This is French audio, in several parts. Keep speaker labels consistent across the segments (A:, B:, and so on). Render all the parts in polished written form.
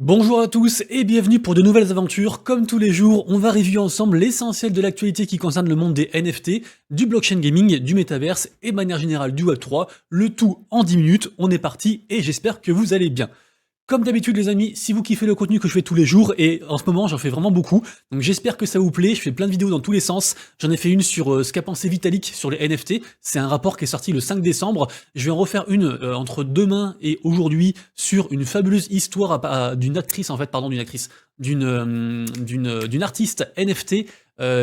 A: Bonjour à tous et bienvenue pour de nouvelles aventures. Comme tous les jours, on va reviewer ensemble l'essentiel de l'actualité qui concerne le monde des NFT, du blockchain gaming, du métaverse et de manière générale du Web3. Le tout en 10 minutes, on est parti et j'espère que vous allez bien. Comme d'habitude les amis, si vous kiffez le contenu que je fais tous les jours, et en ce moment j'en fais vraiment beaucoup, donc j'espère que ça vous plaît, je fais plein de vidéos dans tous les sens, j'en ai fait une sur ce qu'a pensé Vitalik sur les NFT, c'est un rapport qui est sorti le 5 décembre, je vais en refaire une entre demain et aujourd'hui sur une fabuleuse histoire d'une actrice en fait, pardon d'une actrice, d'une artiste NFT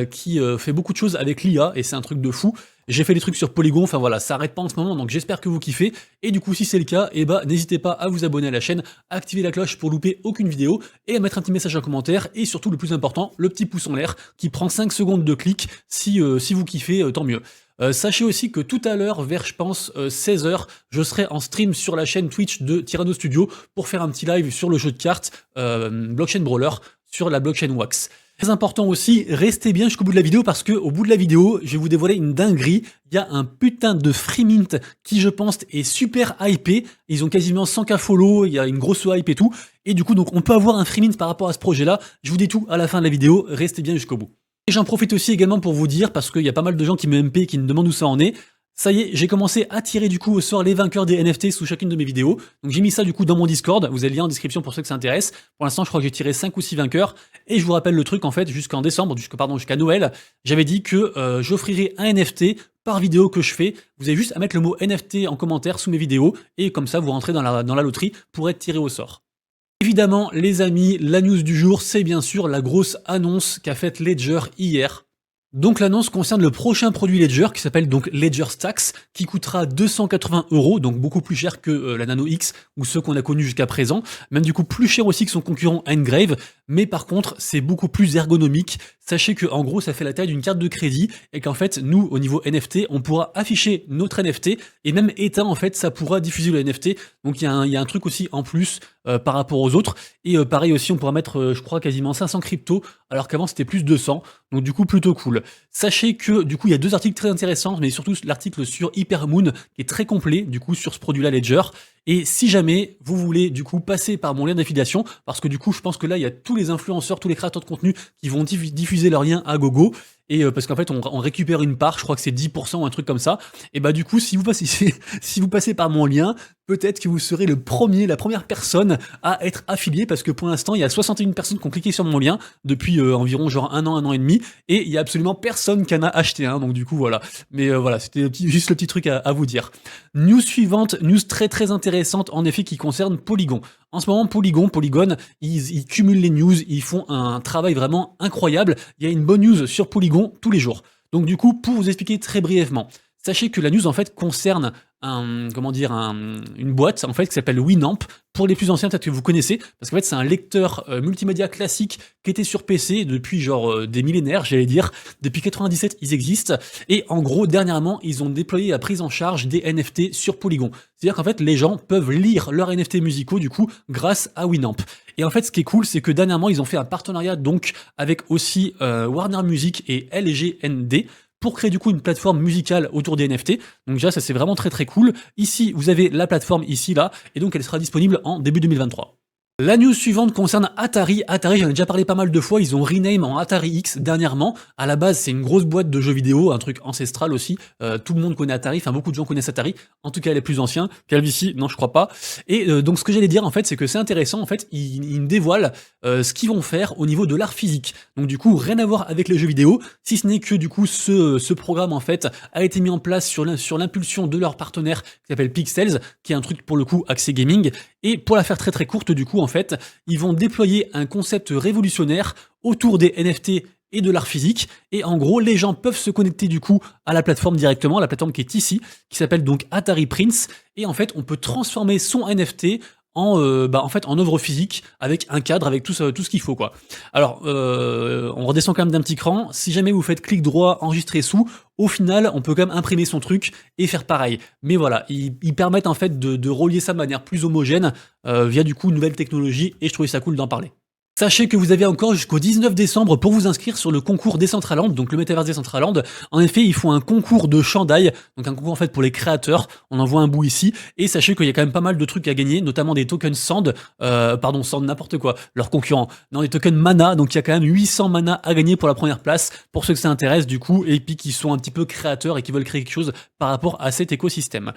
A: qui fait beaucoup de choses avec l'IA et c'est un truc de fou. J'ai fait des trucs sur Polygon, enfin voilà, ça arrête pas en ce moment, donc j'espère que vous kiffez. Et du coup, si c'est le cas, eh ben, n'hésitez pas à vous abonner à la chaîne, à activer la cloche pour louper aucune vidéo, et à mettre un petit message en commentaire, et surtout le plus important, le petit pouce en l'air, qui prend 5 secondes de clic, si vous kiffez, tant mieux. Sachez aussi que tout à l'heure, vers je pense 16h, je serai en stream sur la chaîne Twitch de Tyranno Studio pour faire un petit live sur le jeu de cartes Blockchain Brawler sur la blockchain Wax. Très important aussi, restez bien jusqu'au bout de la vidéo parce que au bout de la vidéo, je vais vous dévoiler une dinguerie. Il y a un putain de free mint qui, je pense, est super hypé. Ils ont quasiment 100K follow, il y a une grosse hype et tout. Et du coup, donc, on peut avoir un free mint par rapport à ce projet-là. Je vous dis tout à la fin de la vidéo, restez bien jusqu'au bout. Et j'en profite aussi également pour vous dire, parce qu'il y a pas mal de gens qui me MP, qui me demandent où ça en est. Ça y est, j'ai commencé à tirer du coup au sort les vainqueurs des NFT sous chacune de mes vidéos. Donc j'ai mis ça du coup dans mon Discord, vous avez le lien en description pour ceux que ça intéresse. Pour l'instant, je crois que j'ai tiré 5 ou 6 vainqueurs. Et je vous rappelle le truc en fait, jusqu'en décembre, jusqu'à Noël, j'avais dit que j'offrirai un NFT par vidéo que je fais. Vous avez juste à mettre le mot NFT en commentaire sous mes vidéos et comme ça vous rentrez dans la loterie pour être tiré au sort. Évidemment, les amis, la news du jour, c'est bien sûr la grosse annonce qu'a faite Ledger hier. Donc l'annonce concerne le prochain produit Ledger qui s'appelle donc Ledger Stacks qui coûtera 280 €, donc beaucoup plus cher que la Nano X ou ceux qu'on a connus jusqu'à présent, même du coup plus cher aussi que son concurrent Engrave, mais par contre c'est beaucoup plus ergonomique. Sachez que en gros ça fait la taille d'une carte de crédit et qu'en fait nous au niveau NFT on pourra afficher notre NFT et même éteint en fait ça pourra diffuser le NFT, donc il y a un truc aussi en plus par rapport aux autres et pareil aussi on pourra mettre je crois quasiment 500 cryptos alors qu'avant c'était plus 200, donc du coup plutôt cool. Sachez que du coup il y a deux articles très intéressants, mais surtout l'article sur Hypermoon qui est très complet du coup sur ce produit-là Ledger. Et si jamais vous voulez du coup passer par mon lien d'affiliation, parce que du coup je pense que là il y a tous les influenceurs, tous les créateurs de contenu qui vont diffuser leurs liens à gogo, et parce qu'en fait on récupère une part, je crois que c'est 10% ou un truc comme ça, et bah du coup si vous passez, si vous passez par mon lien, peut-être que vous serez la première personne à être affilié, parce que pour l'instant il y a 61 personnes qui ont cliqué sur mon lien depuis environ genre un an et demi, et il y a absolument personne qui en a acheté un, donc du coup voilà. Mais voilà, c'était juste le petit truc à vous dire. News suivante, news très intéressante en effet qui concerne Polygon. En ce moment, Polygon, ils cumulent les news, ils font un travail vraiment incroyable. Il y a une bonne news sur Polygon tous les jours. Donc du coup, pour vous expliquer très brièvement, sachez que la news en fait concerne une boîte en fait qui s'appelle Winamp. Pour les plus anciens, peut-être que vous connaissez, parce qu'en fait c'est un lecteur multimédia classique qui était sur PC depuis genre des millénaires, j'allais dire. Depuis 97, ils existent. Et en gros, dernièrement, ils ont déployé la prise en charge des NFT sur Polygon. C'est-à-dire qu'en fait, les gens peuvent lire leurs NFT musicaux du coup grâce à Winamp. Et en fait, ce qui est cool, c'est que dernièrement, ils ont fait un partenariat donc avec aussi Warner Music et LGND pour créer du coup une plateforme musicale autour des NFT. Donc déjà, ça c'est vraiment très cool. Ici, vous avez la plateforme ici, là, et donc elle sera disponible en début 2023. La news suivante concerne Atari. Atari, j'en ai déjà parlé pas mal de fois, ils ont rename en Atari X dernièrement. À la base, c'est une grosse boîte de jeux vidéo, un truc ancestral aussi. Tout le monde connaît Atari, enfin beaucoup de gens connaissent Atari, en tout cas les plus anciens. Calvici, non je crois pas. Et donc ce que j'allais dire en fait, c'est que c'est intéressant, en fait, ils dévoilent ce qu'ils vont faire au niveau de l'art physique. Donc du coup, rien à voir avec les jeux vidéo, si ce n'est que du coup ce programme en fait a été mis en place sur l'impulsion de leur partenaire qui s'appelle Pixels, qui est un truc pour le coup axé gaming. Et pour la faire très courte, du coup, en fait, ils vont déployer un concept révolutionnaire autour des NFT et de l'art physique. Et en gros, les gens peuvent se connecter du coup à la plateforme directement, la plateforme qui est ici, qui s'appelle donc Atari Prints. Et en fait, on peut transformer son NFT en fait en œuvre physique avec un cadre, avec tout ce qu'il faut quoi. Alors on redescend quand même d'un petit cran. Si jamais vous faites clic droit enregistrer sous, au final on peut quand même imprimer son truc et faire pareil. Mais voilà, ils permettent en fait de relier ça de manière plus homogène via du coup une nouvelle technologie, et je trouvais ça cool d'en parler. Sachez que vous avez encore jusqu'au 19 décembre pour vous inscrire sur le concours Decentraland, donc le Metaverse Decentraland. En effet, ils font un concours de chandail, donc un concours en fait pour les créateurs. On en voit un bout ici. Et sachez qu'il y a quand même pas mal de trucs à gagner, notamment des tokens Sand, Sand n'importe quoi, leurs concurrents. Non, des tokens Mana, donc il y a quand même 800 Mana à gagner pour la première place, pour ceux que ça intéresse du coup, et puis qui sont un petit peu créateurs et qui veulent créer quelque chose par rapport à cet écosystème.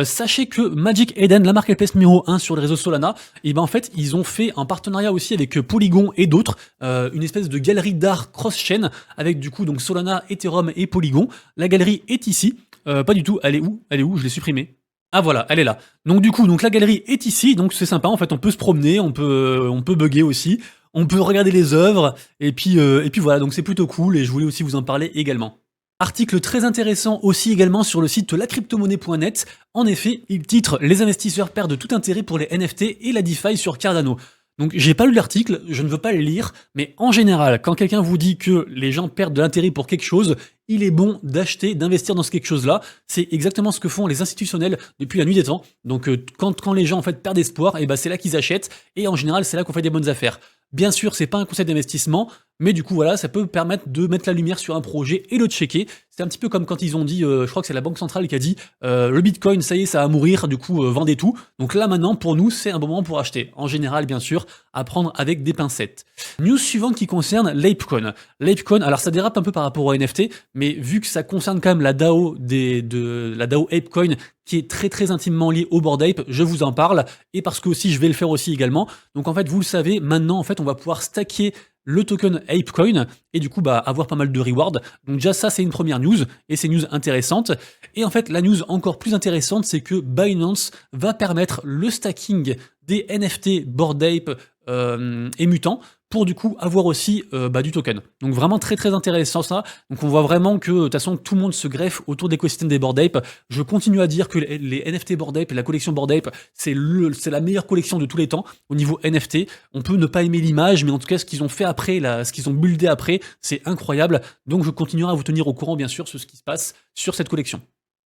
A: Sachez que Magic Eden, la marketplace numéro 1 sur les réseaux Solana, et ben en fait, ils ont fait un partenariat aussi avec Polygon et d'autres, une espèce de galerie d'art cross-chain avec du coup donc Solana, Ethereum et Polygon. La galerie est ici, pas du tout, elle est où? Elle est où? Je l'ai supprimée. Ah voilà, elle est là. Donc du coup, donc la galerie est ici, donc c'est sympa, en fait on peut se promener, on peut bugger aussi, on peut regarder les œuvres, et puis voilà, donc c'est plutôt cool, et je voulais aussi vous en parler également. Article très intéressant aussi également sur le site lacryptomonnaie.net. En effet, il titre « Les investisseurs perdent tout intérêt pour les NFT et la DeFi sur Cardano ». Donc j'ai pas lu l'article, je ne veux pas le lire, mais en général, quand quelqu'un vous dit que les gens perdent de l'intérêt pour quelque chose, il est bon d'acheter, d'investir dans ce quelque chose-là. C'est exactement ce que font les institutionnels depuis la nuit des temps. Donc quand les gens en fait perdent espoir, et ben c'est là qu'ils achètent, et en général c'est là qu'on fait des bonnes affaires. Bien sûr, c'est pas un conseil d'investissement, mais du coup voilà, ça peut permettre de mettre la lumière sur un projet et le checker. C'est un petit peu comme quand ils ont dit, je crois que c'est la Banque Centrale qui a dit le Bitcoin, ça y est, ça va mourir, du coup vendez tout. Donc là maintenant, pour nous, c'est un bon moment pour acheter. En général, bien sûr, à prendre avec des pincettes. News suivante qui concerne l'Apecoin. L'Apecoin, alors ça dérape un peu par rapport au NFT, mais vu que ça concerne quand même la DAO la DAO Apecoin, qui est très très intimement liée au Bored Ape, je vous en parle, et parce que aussi je vais le faire aussi également. Donc en fait, vous le savez, maintenant en fait, on va pouvoir stacker le token Apecoin et du coup avoir pas mal de rewards. Donc déjà ça c'est une première news et c'est une news intéressante. Et en fait la news encore plus intéressante, c'est que Binance va permettre le stacking des NFT Bored Ape et Mutant pour du coup avoir aussi du token. Donc vraiment très très intéressant ça. Donc on voit vraiment que de toute façon tout le monde se greffe autour de l'écosystème des Bored Ape. Je continue à dire que les NFT Bored Ape et la collection Bored Ape, c'est la meilleure collection de tous les temps au niveau NFT. On peut ne pas aimer l'image, mais en tout cas ce qu'ils ont fait après, ce qu'ils ont buildé après, c'est incroyable. Donc je continuerai à vous tenir au courant bien sûr sur ce qui se passe sur cette collection.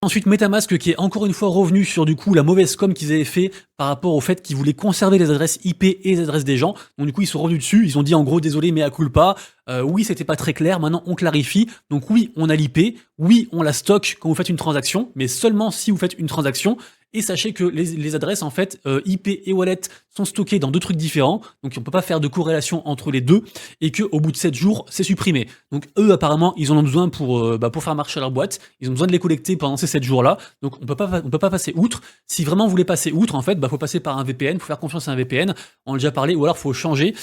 A: Ensuite, MetaMask qui est encore une fois revenu sur du coup la mauvaise com qu'ils avaient fait par rapport au fait qu'ils voulaient conserver les adresses IP et les adresses des gens. Donc du coup, ils sont revenus dessus, ils ont dit en gros désolé mais à culpa. Oui, c'était pas très clair, maintenant on clarifie. Donc oui, on a l'IP, oui, on la stocke quand vous faites une transaction, mais seulement si vous faites une transaction. Et sachez que les adresses, en fait, IP et wallet sont stockées dans deux trucs différents, donc on peut pas faire de corrélation entre les deux, et qu'au bout de 7 jours, c'est supprimé. Donc eux, apparemment, ils en ont besoin pour faire marcher leur boîte, ils ont besoin de les collecter pendant ces 7 jours-là, donc on peut pas passer outre. Si vraiment vous voulez passer outre, en fait, faut passer par un VPN, faut faire confiance à un VPN, on en a déjà parlé, ou alors faut changer,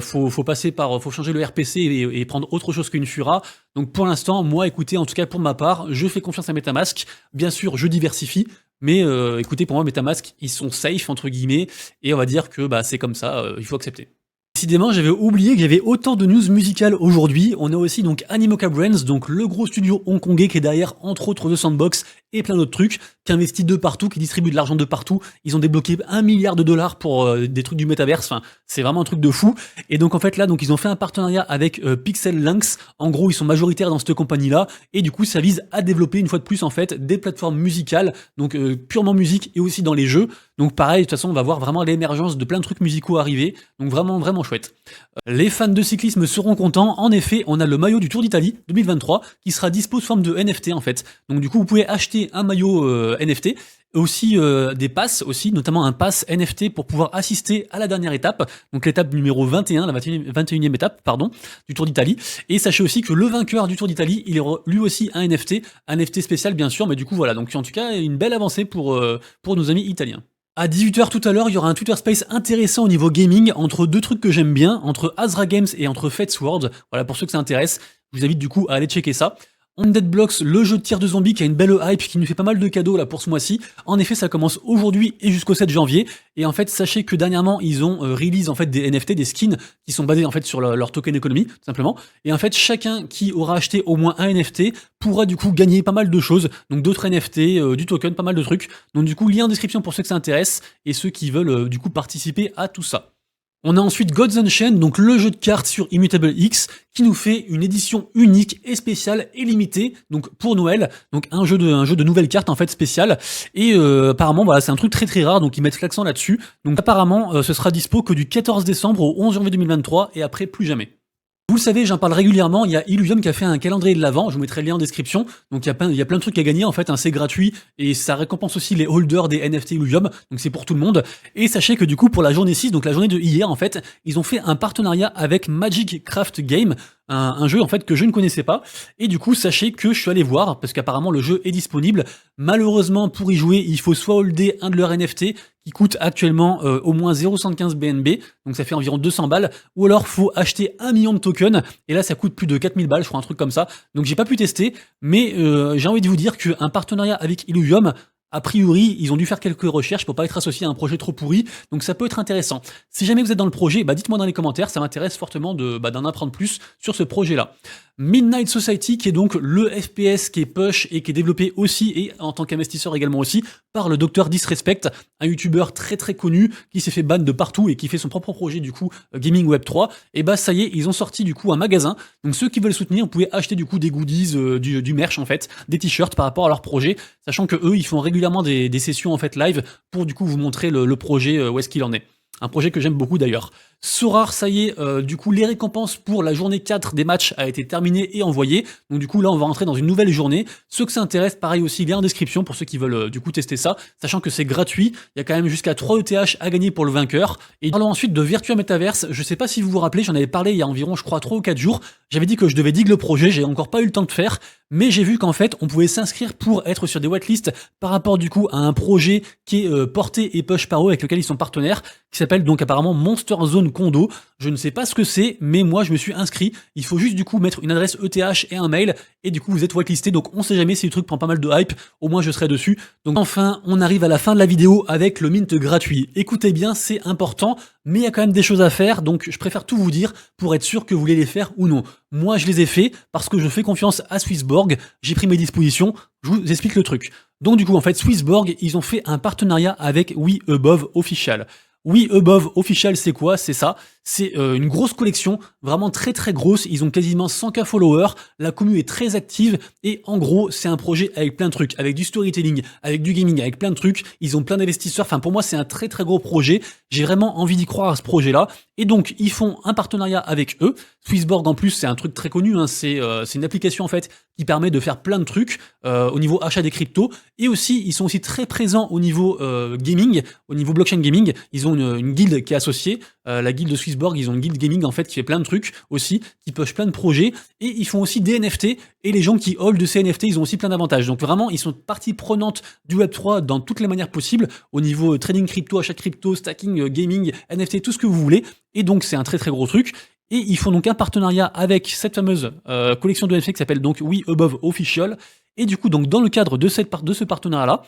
A: faut changer le RPC et prendre autre chose qu'une Fura. Donc pour l'instant, moi, écoutez, en tout cas pour ma part, je fais confiance à MetaMask. Bien sûr, je diversifie, mais écoutez, pour moi, MetaMask, ils sont safe, entre guillemets, et on va dire que c'est comme ça, il faut accepter. Décidément, j'avais oublié qu'il y avait autant de news musicales aujourd'hui. On a aussi donc Animoca Brands, donc le gros studio hongkongais qui est derrière, entre autres, The Sandbox et plein d'autres trucs, qui investit de partout, qui distribue de l'argent de partout. Ils ont débloqué 1 milliard de dollars pour des trucs du métaverse. Enfin, c'est vraiment un truc de fou. Et donc, en fait, là, donc, ils ont fait un partenariat avec Pixel Lynx. En gros, ils sont majoritaires dans cette compagnie-là. Et du coup, ça vise à développer, une fois de plus, en fait, des plateformes musicales, donc purement musique et aussi dans les jeux. Donc, pareil, de toute façon, on va voir vraiment l'émergence de plein de trucs musicaux arriver. Donc, vraiment, vraiment chouette. Les fans de cyclisme seront contents. En effet, on a le maillot du Tour d'Italie 2023 qui sera dispo sous forme de NFT, en fait. Donc, du coup, vous pouvez acheter un maillot NFT, aussi des passes aussi, notamment un pass NFT pour pouvoir assister à la dernière étape, donc l'étape numéro 21, la 21e étape, pardon, du Tour d'Italie. Et sachez aussi que le vainqueur du Tour d'Italie, il aura lui aussi un NFT spécial bien sûr, mais du coup voilà, donc en tout cas une belle avancée pour nos amis italiens. À 18h tout à l'heure, il y aura un Twitter Space intéressant au niveau gaming, entre deux trucs que j'aime bien, entre Azra Games et entre Fates World. Voilà, pour ceux que ça intéresse, je vous invite du coup à aller checker ça. Undead Blocks, le jeu de tir de zombies qui a une belle hype, qui nous fait pas mal de cadeaux là pour ce mois-ci. En effet, ça commence aujourd'hui et jusqu'au 7 janvier. Et en fait, sachez que dernièrement, ils ont release en fait des NFT, des skins qui sont basés en fait sur leur token économie, tout simplement. Et en fait, chacun qui aura acheté au moins un NFT pourra du coup gagner pas mal de choses. Donc d'autres NFT, du token, pas mal de trucs. Donc du coup, lien en description pour ceux que ça intéresse et ceux qui veulent du coup participer à tout ça. On a ensuite Gods Unchained, donc le jeu de cartes sur Immutable X, qui nous fait une édition unique et spéciale et limitée, donc pour Noël, donc un jeu de nouvelles cartes en fait spécial. Et apparemment voilà, c'est un truc très très rare, donc ils mettent l'accent là-dessus. Donc apparemment ce sera dispo que du 14 décembre au 11 janvier 2023 et après plus jamais. Vous le savez, j'en parle régulièrement, il y a Illuvium qui a fait un calendrier de l'Avent, je vous mettrai le lien en description, donc il y a plein de trucs à gagner en fait, hein, c'est gratuit, et ça récompense aussi les holders des NFT Illuvium, donc c'est pour tout le monde, et sachez que du coup pour la journée 6, donc la journée de hier en fait, ils ont fait un partenariat avec Magic Craft Game, un jeu en fait que je ne connaissais pas, et du coup sachez que je suis allé voir, parce qu'apparemment le jeu est disponible, malheureusement pour y jouer il faut soit holder un de leurs NFT, qui coûte actuellement au moins 0,75 BNB, donc ça fait environ 200 balles, ou alors faut acheter 1 million de tokens, et là ça coûte plus de 4000 balles, je crois un truc comme ça, donc j'ai pas pu tester, mais j'ai envie de vous dire qu'un partenariat avec Illuvium, a priori, ils ont dû faire quelques recherches pour pas être associés à un projet trop pourri, donc ça peut être intéressant. Si jamais vous êtes dans le projet, dites-moi dans les commentaires, ça m'intéresse fortement d'en apprendre plus sur ce projet-là. Midnight Society, qui est donc le FPS qui est push et qui est développé aussi, et en tant qu'investisseur également aussi, par le Dr Disrespect, un youtubeur très très connu, qui s'est fait ban de partout et qui fait son propre projet du coup, Gaming Web 3, et ça y est, ils ont sorti du coup un magasin, donc ceux qui veulent soutenir, vous pouvez acheter du coup des goodies, du merch en fait, des t-shirts par rapport à leur projet, sachant que eux, ils font régulièrement des sessions en fait live, pour du coup vous montrer le projet, où est-ce qu'il en est. Un projet que j'aime beaucoup d'ailleurs. Sorare, ça y est, du coup les récompenses pour la journée 4 des matchs a été terminées et envoyées. Donc du coup là on va rentrer dans une nouvelle journée. Ceux que ça intéresse, pareil aussi, lien en description pour ceux qui veulent du coup tester ça, sachant que c'est gratuit. Il y a quand même jusqu'à 3 ETH à gagner pour le vainqueur. Et parlons ensuite de Virtua Metaverse. Je sais pas si vous vous rappelez, j'en avais parlé il y a environ je crois 3 ou 4 jours. J'avais dit que je devais dig le projet, j'ai encore pas eu le temps de faire. Mais j'ai vu qu'en fait, on pouvait s'inscrire pour être sur des whitelists par rapport du coup à un projet qui est porté et push par eux avec lequel ils sont partenaires, qui s'appelle donc apparemment Monster Zone Condo. Je ne sais pas ce que c'est, mais moi je me suis inscrit. Il faut juste du coup mettre une adresse ETH et un mail, et du coup vous êtes whitelisté, donc on sait jamais si le truc prend pas mal de hype, au moins je serai dessus. Donc enfin, on arrive à la fin de la vidéo avec le mint gratuit. Écoutez bien, c'est important, mais il y a quand même des choses à faire, donc je préfère tout vous dire pour être sûr que vous voulez les faire ou non. Moi je les ai fait parce que je fais confiance à Swissborg, j'ai pris mes dispositions, je vous explique le truc. Donc du coup en fait Swissborg, ils ont fait un partenariat avec WeAbove Official. WeAbove Official, c'est quoi? C'est ça. C'est une grosse collection, vraiment très très grosse. Ils ont quasiment 100K followers. La commu est très active. Et en gros, c'est un projet avec plein de trucs. Avec du storytelling, avec du gaming, avec plein de trucs. Ils ont plein d'investisseurs. Enfin, pour moi, c'est un très très gros projet. J'ai vraiment envie d'y croire à ce projet-là. Et donc, ils font un partenariat avec eux. Swissborg, en plus, c'est un truc très connu. Hein. C'est une application, en fait, qui permet de faire plein de trucs au niveau achat des cryptos. Et aussi, ils sont aussi très présents au niveau gaming, au niveau blockchain gaming. Ils ont une guilde qui est associée. La guilde de Swissborg, ils ont une guilde gaming en fait qui fait plein de trucs aussi, qui push plein de projets, et ils font aussi des NFT, et les gens qui hold de ces NFT, ils ont aussi plein d'avantages. Donc vraiment, ils sont partie prenante du Web3 dans toutes les manières possibles, au niveau trading crypto, achat crypto, stacking, gaming, NFT, tout ce que vous voulez, et donc c'est un très très gros truc. Et ils font donc un partenariat avec cette fameuse collection de NFT qui s'appelle donc WeAbove Official, et du coup donc dans le cadre de ce partenariat-là,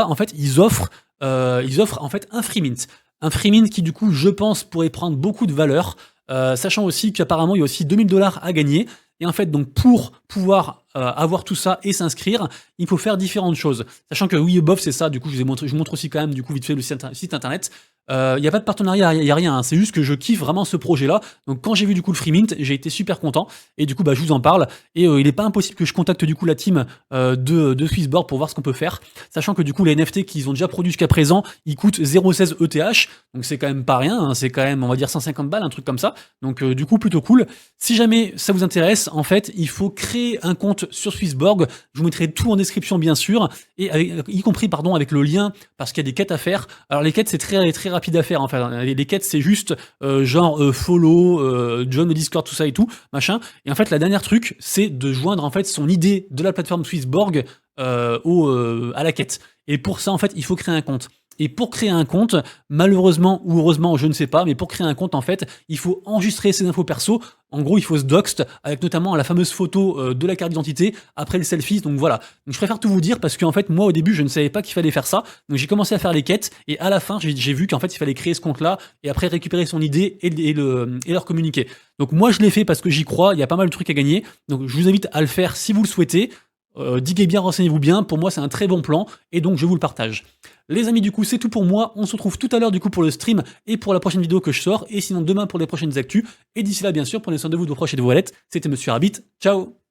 A: en fait ils offrent en fait un free mint. Un free mint qui, du coup, je pense, pourrait prendre beaucoup de valeur, sachant aussi qu'apparemment, il y a aussi 2000 $ à gagner. Et en fait, donc, pour pouvoir avoir tout ça et s'inscrire, il faut faire différentes choses. Sachant que WeAbove, c'est ça, du coup, je vous montre aussi quand même, du coup, vite fait le site internet. Il n'y a pas de partenariat, il n'y a rien, hein. C'est juste que je kiffe vraiment ce projet-là. Donc quand j'ai vu du coup le free mint, j'ai été super content. Et du coup, je vous en parle. Et il n'est pas impossible que je contacte du coup la team de Swissborg pour voir ce qu'on peut faire. Sachant que du coup, les NFT qu'ils ont déjà produits jusqu'à présent, ils coûtent 0,16 ETH. Donc c'est quand même pas rien, hein. C'est quand même, on va dire, 150 balles, un truc comme ça. Donc du coup, plutôt cool. Si jamais ça vous intéresse, en fait, il faut créer un compte sur Swissborg. Je vous mettrai tout en description, bien sûr. Et y compris, avec le lien, parce qu'il y a des quêtes à faire. Alors les quêtes, c'est très rapide à faire en fait. Les quêtes c'est juste follow, join le Discord, tout ça et tout, machin. Et en fait la dernière truc c'est de joindre en fait son idée de la plateforme Swissborg à la quête. Et pour ça en fait il faut créer un compte. Et pour créer un compte, malheureusement ou heureusement, je ne sais pas, mais pour créer un compte, en fait, il faut enregistrer ses infos perso. En gros, il faut se doxt, avec notamment la fameuse photo de la carte d'identité, après le selfie, donc voilà. Donc je préfère tout vous dire, parce qu'en fait, moi, au début, je ne savais pas qu'il fallait faire ça. Donc j'ai commencé à faire les quêtes, et à la fin, j'ai vu qu'en fait, il fallait créer ce compte-là, et après récupérer son idée et leur communiquer. Donc moi, je l'ai fait parce que j'y crois, il y a pas mal de trucs à gagner. Donc je vous invite à le faire si vous le souhaitez. Diguez bien, renseignez-vous bien. Pour moi, c'est un très bon plan, et donc je vous le partage. Les amis, du coup, c'est tout pour moi. On se retrouve tout à l'heure, du coup, pour le stream et pour la prochaine vidéo que je sors. Et sinon, demain pour les prochaines actus. Et d'ici là, bien sûr, prenez soin de vous, de vos proches et de vos wallets. C'était Monsieur Rabbit. Ciao!